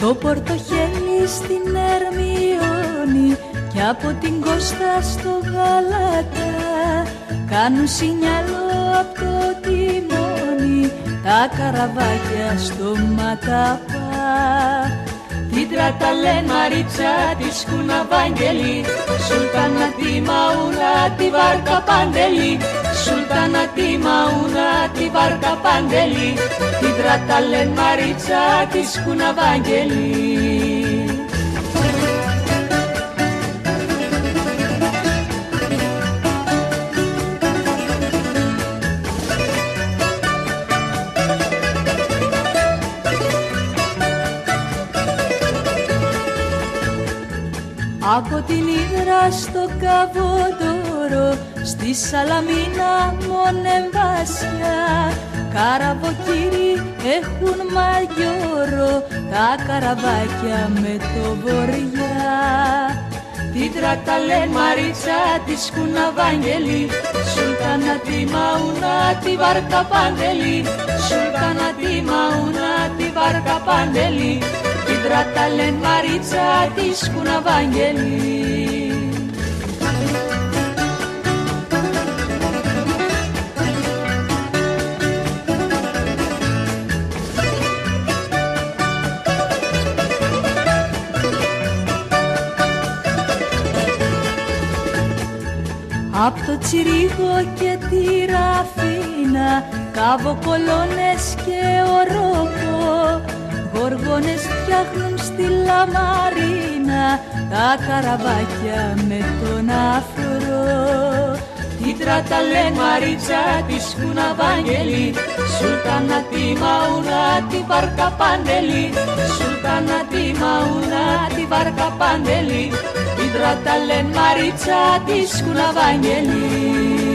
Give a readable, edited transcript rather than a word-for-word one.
Στο Πορτοχέλι στην Ερμιόνη και από την Κώστα στο Γαλατά κάνουν σινιάλο από το τιμόνι τα καραβάκια στο Ματαπά. Την Τραταλέν Μαρίτσα τη Σκουναβάγγελη, Σουλτάνα τη Μαούνα τη Βάρκα Παντελή, Σουλτάνα τη Μαούνα τη Βάρκα Παντελή, την Τραταλέν Μαρίτσα τη Σκουναβάγγελη. Από την Ύδρα στο Καβοντόρο, στη Σαλαμίνα μονεμβάσια, καραβοκύροι έχουν μαγιόρο, τα καραβάκια με το βοριά. Την Τραταλέν Μαρίτσα τη Σκουναβάγγελη, Σουλτάνα τη Μαούνα τη Βάρκα Παντελή, Σουλτάνα τη Μαούνα τη Βάρκα Παντελή, την Τραταλέν Μαρίτσα τη Σκουναβάγγελη. Απ' το Τσιρίγο και τη Ραφίνα, καβοκολόνες και ορόκο, γοργόνες φτιάχνουν στη Λαμαρίνα τα καραβάκια με τον αφρό. Την Τραταλέν Μαρίτσα τη Σκουναβάγγελη, Σουλτάνα τη Μαούνα τη Βάρκα Παντελή, Σουλτάνα τη Μαούνα τη Βάρκα Παντελή, την Τραταλέν Μαρίτσα τη Σκουναβάγγελη.